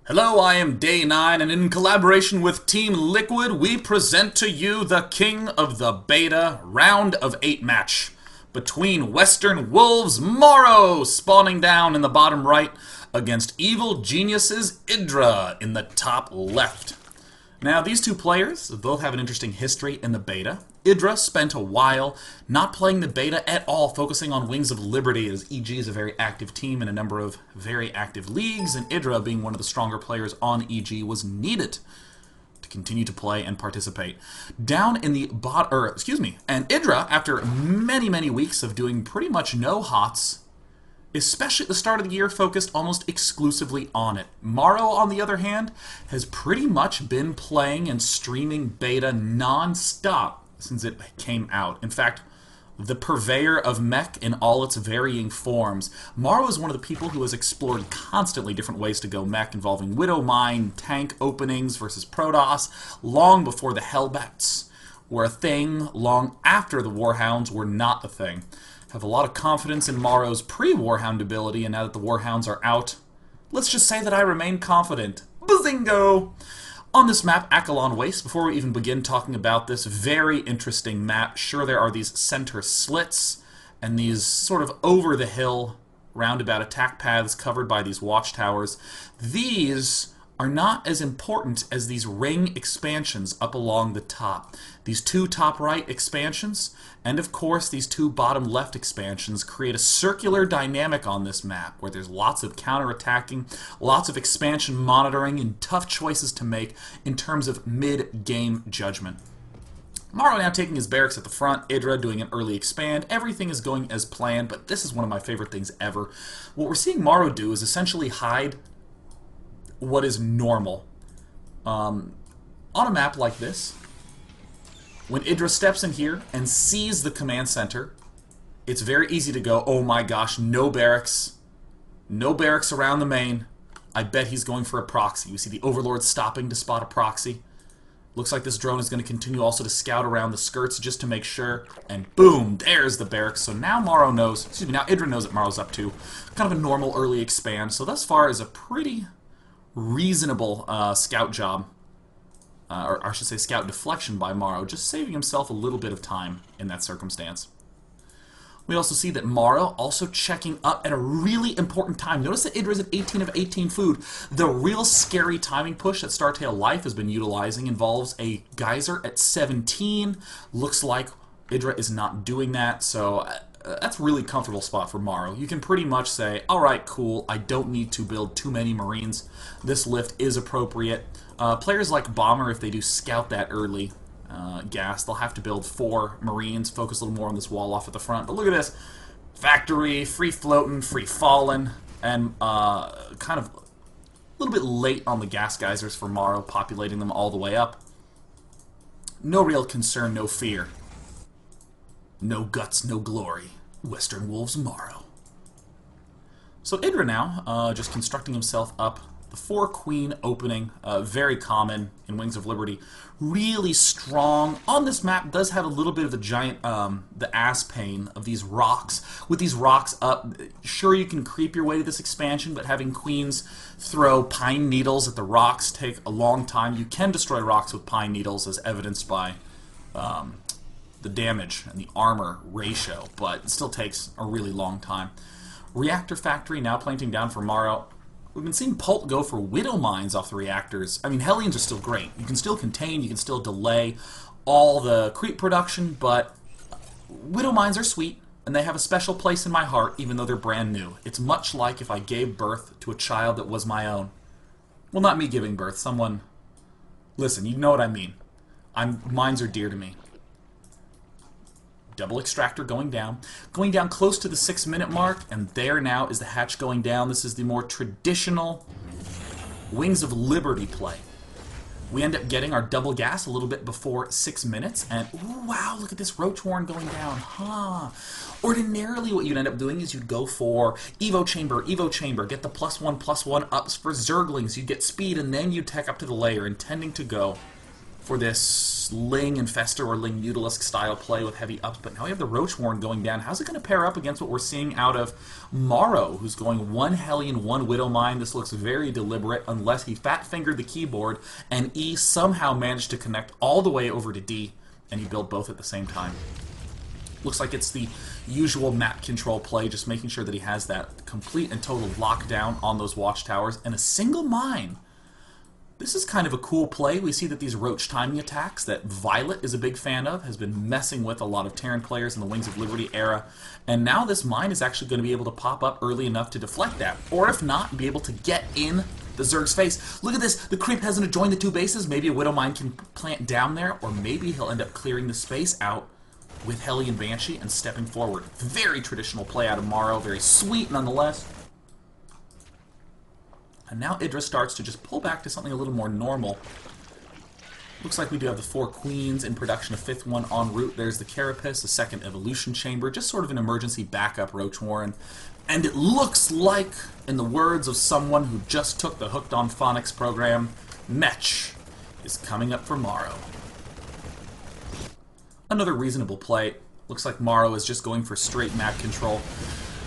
Hello, I am Day 9, and in collaboration with Team Liquid, we present to you the King of the Beta Round of 8 match between Western Wolves MorroW spawning down in the bottom right against Evil Geniuses Idra in the top left. Now, these two players both have an interesting history in the beta. Idra spent a while not playing the beta at all, focusing on Wings of Liberty, as EG is a very active team in a number of very active leagues, and Idra, being one of the stronger players on EG, was needed to continue to play and participate. Down in the and Idra, after many weeks of doing pretty much no HOTS, especially at the start of the year, focused almost exclusively on it. MorroW, on the other hand, has pretty much been playing and streaming beta non-stop since it came out. In fact, the purveyor of mech in all its varying forms. MorroW is one of the people who has explored constantly different ways to go mech, involving Widow Mine, tank openings versus Protoss, long before the Hellbats were a thing, long after the Warhounds were not a thing. Have a lot of confidence in MorroW's pre-Warhound ability, and now that the Warhounds are out, let's just say that I remain confident. Bazingo! On this map, Akalon Waste, before we even begin talking about this very interesting map, sure, there are these center slits and these sort of over-the-hill roundabout attack paths covered by these watchtowers. These are not as important as these ring expansions up along the top. These two top right expansions, and of course these two bottom left expansions, create a circular dynamic on this map where there's lots of counterattacking, lots of expansion monitoring, and tough choices to make in terms of mid-game judgment. MorroW now taking his barracks at the front, Idra doing an early expand. Everything is going as planned, but this is one of my favorite things ever. What we're seeing MorroW do is essentially hide what is normal. On a map like this, when Idra steps in here and sees the command center, it's very easy to go, oh my gosh, no barracks around the main. I bet he's going for a proxy. You see the Overlord stopping to spot a proxy. Looks like this drone is going to continue also to scout around the skirts just to make sure, and boom, there's the barracks. So now MorroW knows, now Idra knows what MorroW's up to. Kind of a normal early expand, so thus far is a pretty reasonable scout job, or I should say scout deflection by MorroW, just saving himself a little bit of time in that circumstance. We also see that MorroW also checking up at a really important time. Notice that Idra's at 18 of 18 food. The real scary timing push that Startail Life has been utilizing involves a geyser at 17. Looks like Idra is not doing that, so that's a really comfortable spot for MorroW. You can pretty much say, alright, cool, I don't need to build too many Marines. This lift is appropriate. Players like Bomber, if they do scout that early gas, they'll have to build 4 Marines, focus a little more on this wall off at the front. But look at this. Factory, free floating, free falling, and kind of a little bit late on the gas geysers for MorroW, populating them all the way up. No real concern, no fear. No guts, no glory. Western Wolves MorroW. So Idra now, just constructing himself up. The 4-queen opening, very common in Wings of Liberty. Really strong. On this map, does have a little bit of the giant, the ass pain of these rocks. With these rocks up, sure you can creep your way to this expansion, but having queens throw pine needles at the rocks take a long time. You can destroy rocks with pine needles, as evidenced by the damage and the armor ratio, but it still takes a really long time. Reactor Factory now planting down for MorroW. We've been seeing Pult go for Widow Mines off the reactors. I mean, Hellions are still great. You can still contain, you can still delay all the creep production, but Widow Mines are sweet, and they have a special place in my heart, even though they're brand new. It's much like if I gave birth to a child that was my own. Well, not me giving birth, someone... Listen, you know what I mean. Mines are dear to me. Double extractor going down close to the 6-minute mark, and there now is the hatch going down. This is the more traditional Wings of Liberty play. We end up getting our double gas a little bit before 6 minutes, and ooh, wow, look at this roach horn going down, huh? Ordinarily what you'd end up doing is you'd go for Evo Chamber, get the +1/+1 ups for Zerglings, you'd get speed, and then you'd tech up to the layer, intending to go for this Ling Infestor or Ling Mutalisk style play with heavy ups, but now we have the Roach Warren going down. How's it going to pair up against what we're seeing out of MorroW, who's going one Hellion, one Widowmine? This looks very deliberate, unless he fat-fingered the keyboard, and E somehow managed to connect all the way over to D, and he built both at the same time. Looks like it's the usual map control play, just making sure that he has that complete and total lockdown on those watchtowers, and a single mine. This is kind of a cool play. We see that these Roach timing attacks that Violet is a big fan of, has been messing with a lot of Terran players in the Wings of Liberty era, and now this mine is actually going to be able to pop up early enough to deflect that, or if not, be able to get in the Zerg's face. Look at this! The creep hasn't joined the two bases. Maybe a Widow Mine can plant down there, or maybe he'll end up clearing the space out with Hellion Banshee and stepping forward. Very traditional play out of MorroW, very sweet nonetheless. And now Idra starts to just pull back to something a little more normal. Looks like we do have the 4 queens in production, a 5th one en route. There's the Carapace, the 2nd evolution chamber, just sort of an emergency backup Roach Warren. And it looks like, in the words of someone who just took the Hooked on Phonics program, Mech is coming up for MorroW. Another reasonable play. Looks like MorroW is just going for straight map control.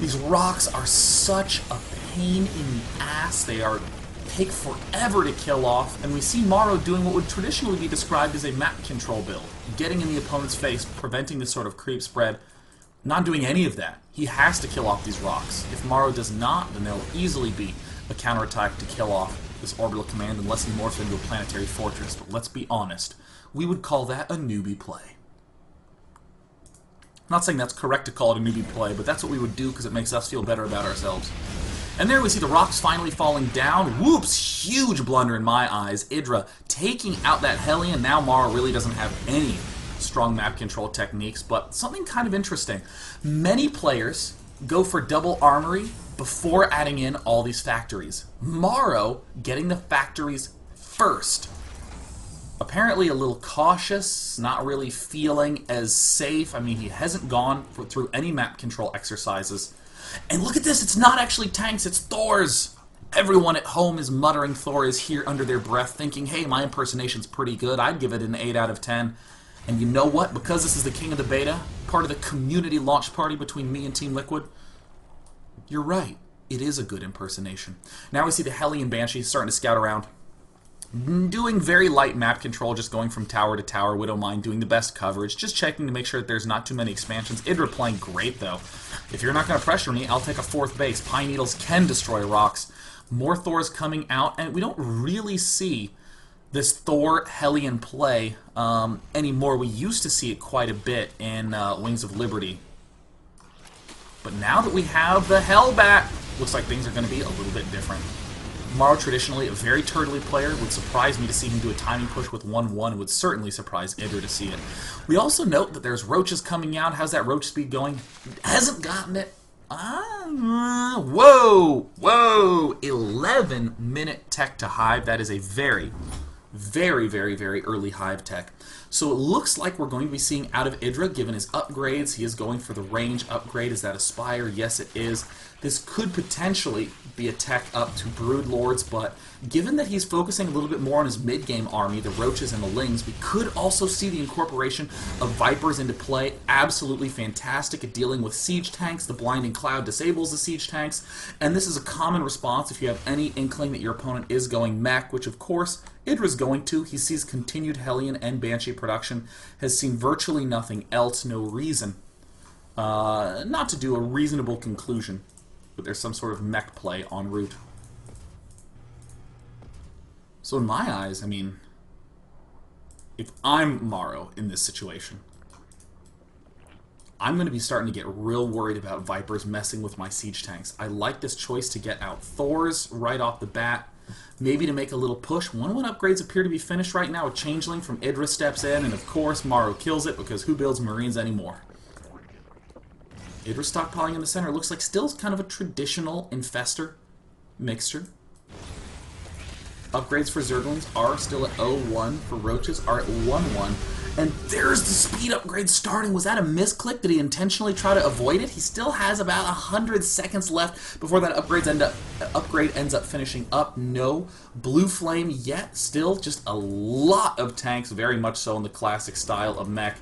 These rocks are such a pain in the ass. They take forever to kill off, and we see MorroW doing what would traditionally be described as a map control build. Getting in the opponent's face, preventing this sort of creep spread, not doing any of that. He has to kill off these rocks. If MorroW does not, then there will easily be a counterattack to kill off this orbital command unless he morphs into a planetary fortress. But let's be honest, we would call that a newbie play. I'm not saying that's correct to call it a newbie play, but that's what we would do because it makes us feel better about ourselves. And there we see the rocks finally falling down. Whoops! Huge blunder in my eyes. Idra taking out that Hellion. Now MorroW really doesn't have any strong map control techniques, but something kind of interesting. Many players go for double armory before adding in all these factories. MorroW getting the factories first. Apparently a little cautious, not really feeling as safe. I mean, he hasn't gone through any map control exercises. And look at this, it's not actually tanks, it's Thors! Everyone at home is muttering Thor is here under their breath, thinking, hey, my impersonation's pretty good, I'd give it an 8 out of 10. And you know what? Because this is the king of the beta, part of the community launch party between me and Team Liquid, you're right, it is a good impersonation. Now we see the Hellion Banshee starting to scout around. Doing very light map control, just going from tower to tower. Widowmine doing the best coverage, just checking to make sure that there's not too many expansions. Idra playing great, though. If you're not going to pressure me, I'll take a 4th base. Pine Needles can destroy rocks. More Thors coming out, and we don't really see this Thor-Hellion play anymore. We used to see it quite a bit in Wings of Liberty. But now that we have the Hellbat, looks like things are going to be a little bit different. MorroW, traditionally a very turtly player, would surprise me to see him do a timing push with 1-1. It would certainly surprise Idra to see it. We also note that there's roaches coming out. How's that roach speed going? Hasn't gotten it. Whoa! 11-minute tech to hive. That is a very, very, very, very early hive tech. So it looks like we're going to be seeing out of Idra, given his upgrades. He is going for the range upgrade. Is that a Spire? Yes, it is. This could potentially be a tech up to Broodlords, but given that he's focusing a little bit more on his mid-game army, the Roaches and the Lings, we could also see the incorporation of Vipers into play. Absolutely fantastic at dealing with siege tanks. The Blinding Cloud disables the siege tanks, and this is a common response if you have any inkling that your opponent is going mech, which of course Idra's going to. He sees continued Hellion and Banshee production, has seen virtually nothing else, no reason not to do a reasonable conclusion. But there's some sort of mech play en route. So in my eyes, I mean, if I'm MorroW in this situation, I'm going to be starting to get real worried about Vipers messing with my siege tanks. I like this choice to get out Thors right off the bat, maybe to make a little push. 1-1 upgrades appear to be finished right now. A Changeling from Idra steps in, and of course MorroW kills it, because who builds Marines anymore? Idra stockpiling in the center. Looks like still kind of a traditional Infestor mixture. Upgrades for Zerglings are still at 0-1. For Roaches are at 1-1. And there's the speed upgrade starting. Was that a misclick? Did he intentionally try to avoid it? He still has about 100 seconds left before that upgrade ends up finishing up. No blue flame yet. Still just a lot of tanks, very much so in the classic style of mech,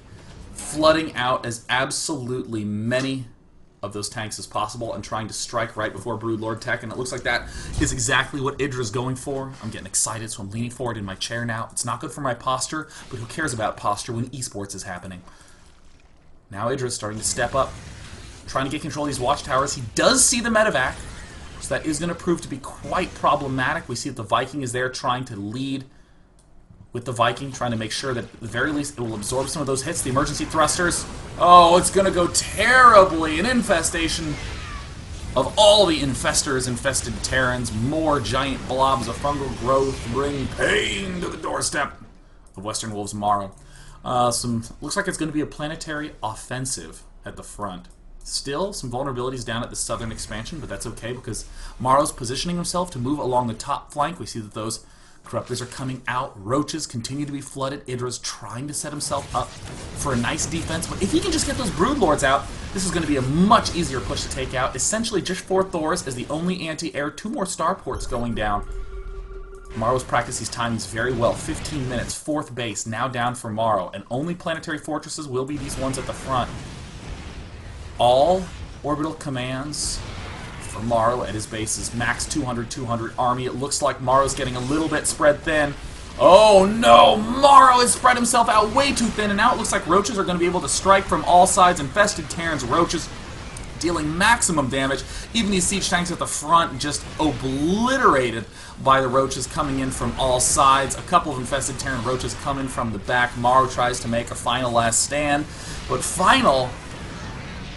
flooding out as absolutely many of those tanks as possible and trying to strike right before Broodlord tech, and it looks like that is exactly what Idra's going for. I'm getting excited, so I'm leaning forward in my chair now. It's not good for my posture, but who cares about posture when esports is happening? Now Idra's starting to step up, trying to get control of these watchtowers. He does see the medevac, so that is going to prove to be quite problematic. We see that the Viking is there trying to lead with the Viking, trying to make sure that at the very least it will absorb some of those hits. The emergency thrusters. Oh, it's going to go terribly. An infestation of all the infestors, infested Terrans. More giant blobs of fungal growth bring pain to the doorstep of Western Wolves' MorroW. Looks like it's going to be a planetary offensive at the front. Still, some vulnerabilities down at the southern expansion, but that's okay because MorroW's positioning himself to move along the top flank. We see that those Corruptors are coming out. Roaches continue to be flooded. Idra's trying to set himself up for a nice defense. But if he can just get those Broodlords out, this is going to be a much easier push to take out. Essentially, just 4 Thors as the only anti-air. 2 more starports going down. MorroW's practiced these timings very well. 15 minutes, 4th base, now down for MorroW. And only planetary fortresses will be these ones at the front. All orbital commands for MorroW at his bases. Max 200 army. It looks like MorroW's getting a little bit spread thin. Oh no! MorroW has spread himself out way too thin, and now it looks like Roaches are going to be able to strike from all sides. Infested Terrans, Roaches dealing maximum damage. Even these siege tanks at the front just obliterated by the Roaches coming in from all sides. A couple of infested Terran Roaches come in from the back. MorroW tries to make a final last stand, but final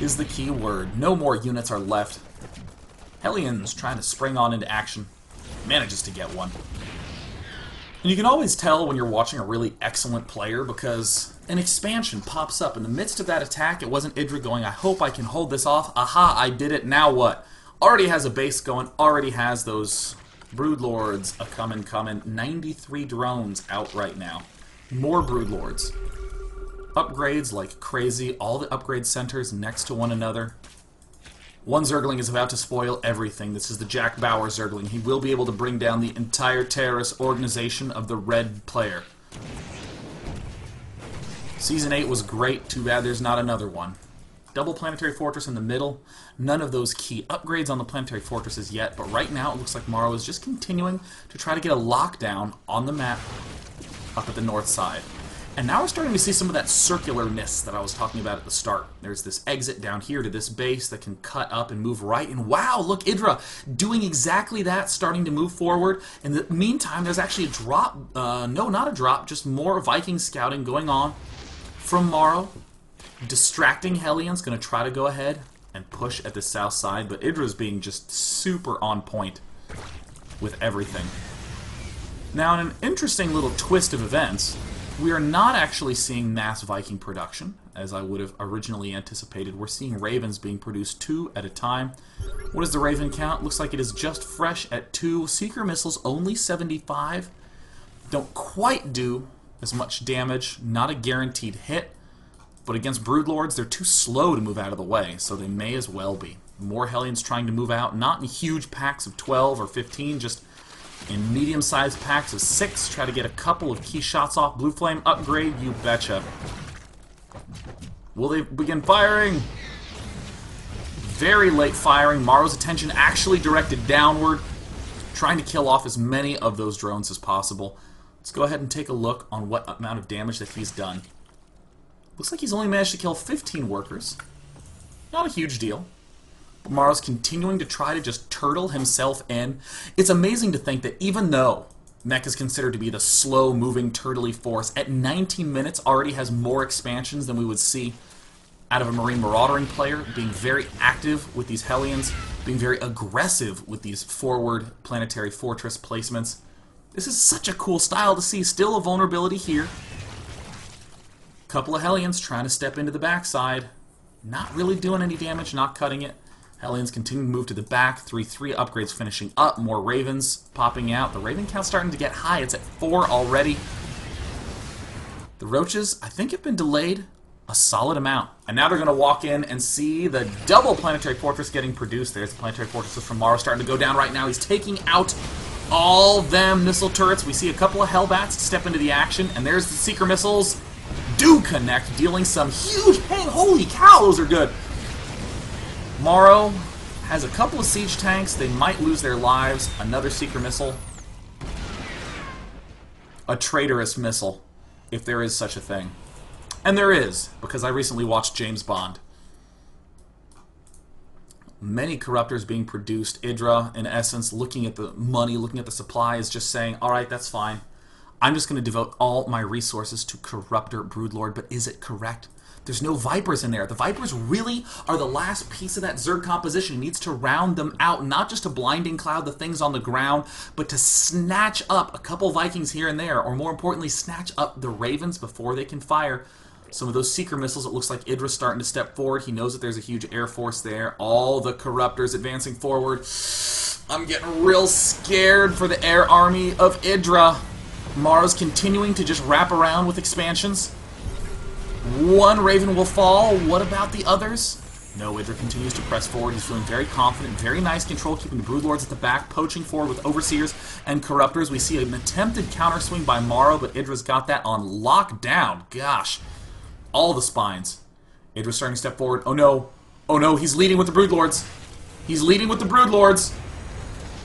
is the key word. No more units are left. Hellions trying to spring on into action. Manages to get one. And you can always tell when you're watching a really excellent player because an expansion pops up in the midst of that attack. It wasn't Idra going, I hope I can hold this off. Aha, I did it. Now what? Already has a base going. Already has those Broodlords coming. 93 drones out right now. More Broodlords. Upgrades like crazy. All the upgrade centers next to one another. One Zergling is about to spoil everything. This is the Jack Bauer Zergling. He will be able to bring down the entire terrorist organization of the red player. Season 8 was great. Too bad there's not another one. Double planetary fortress in the middle. None of those key upgrades on the planetary fortresses yet, but right now it looks like MorroW is just continuing to try to get a lockdown on the map up at the north side. And now we're starting to see some of that circularness that I was talking about at the start. There's this exit down here to this base that can cut up and move right. And wow, look, Idra doing exactly that, starting to move forward. In the meantime, there's actually a drop. No, not a drop, just more Viking scouting going on from MorroW. Distracting Hellions, going to try to go ahead and push at the south side. But Idra's being just super on point with everything. Now, in an interesting little twist of events, we are not actually seeing mass Viking production, as I would have originally anticipated. We're seeing Ravens being produced 2 at a time. What is the Raven count? Looks like it is just fresh at 2. Seeker missiles only 75. Don't quite do as much damage. Not a guaranteed hit. But against Broodlords, they're too slow to move out of the way, so they may as well be. More Hellions trying to move out, not in huge packs of 12 or 15, just in medium-sized packs of 6, try to get a couple of key shots off. Blue Flame upgrade, you betcha. Will they begin firing? Very late firing. MorroW's attention actually directed downward, trying to kill off as many of those drones as possible. Let's go ahead and take a look on what amount of damage that he's done. Looks like he's only managed to kill 15 workers. Not a huge deal. But MorroW's continuing to try to just turtle himself in. It's amazing to think that even though Mech is considered to be the slow-moving, turtly force, at 19 minutes already has more expansions than we would see out of a Marine Maraudering player, being very active with these Hellions, being very aggressive with these forward planetary fortress placements. This is such a cool style to see. Still a vulnerability here. Couple of Hellions trying to step into the backside. Not really doing any damage, not cutting it. Hellions continue to move to the back. 3-3 upgrades finishing up. More Ravens popping out. The Raven count starting to get high. It's at 4 already. The roaches, I think, have been delayed a solid amount. And now they're going to walk in and see the double planetary fortress getting produced. There's the planetary fortresses from MorroW starting to go down right now. He's taking out all them missile turrets. We see a couple of Hellbats step into the action, and there's the Seeker missiles. Do connect, dealing some huge pain. Holy cow, those are good. MorroW has a couple of siege tanks. They might lose their lives. Another Seeker missile. A traitorous missile, if there is such a thing. And there is, because I recently watched James Bond. Many corruptors being produced. Idra, in essence, looking at the money, looking at the supply, is just saying, alright, that's fine. I'm just going to devote all my resources to Corruptor Broodlord, but is it correct? There's no Vipers in there. The Vipers really are the last piece of that Zerg composition. He needs to round them out, not just to blinding cloud the things on the ground, but to snatch up a couple Vikings here and there, or more importantly, snatch up the Ravens before they can fire. Some of those Seeker missiles, it looks like Idra's starting to step forward. He knows that there's a huge air force there. All the Corruptors advancing forward. I'm getting real scared for the air army of Idra. MorroW's continuing to just wrap around with expansions. One Raven will fall. What about the others? No, Idra continues to press forward. He's feeling very confident, very nice control, keeping the Broodlords at the back, poaching forward with Overseers and Corruptors. We see an attempted counterswing by MorroW, but Idra's got that on lockdown. Gosh. All the spines. Idra's starting to step forward. Oh no. Oh no, he's leading with the Broodlords. He's leading with the Broodlords.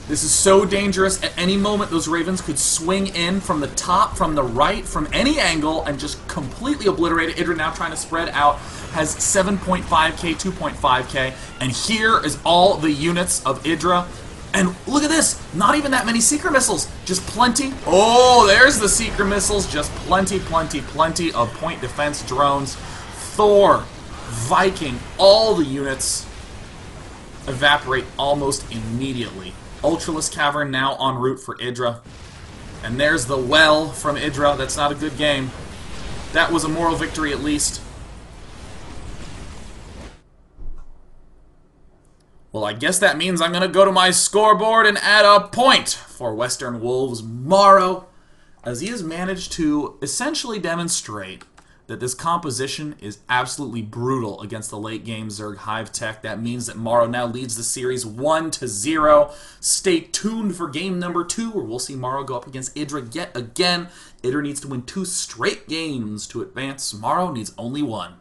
This is so dangerous. At any moment, those Ravens could swing in from the top, from the right, from any angle, and just completely obliterate it. Idra now trying to spread out. Has 7.5k, 2.5k. And here is all the units of Idra. And look at this! Not even that many Seeker missiles. Just plenty. Oh, there's the Seeker missiles. Just plenty, plenty, plenty of point defense drones. Thor, Viking, all the units evaporate almost immediately. Ultralisk Cavern now en route for Idra. And there's the well from Idra. That's not a good game. That was a moral victory at least. Well, I guess that means I'm going to go to my scoreboard and add a point for Western Wolves' MorroW, as he has managed to essentially demonstrate that this composition is absolutely brutal against the late-game Zerg Hive tech. That means that MorroW now leads the series 1-0. Stay tuned for game number 2, where we'll see MorroW go up against Idra yet again. Idra needs to win 2 straight games to advance. MorroW needs only 1.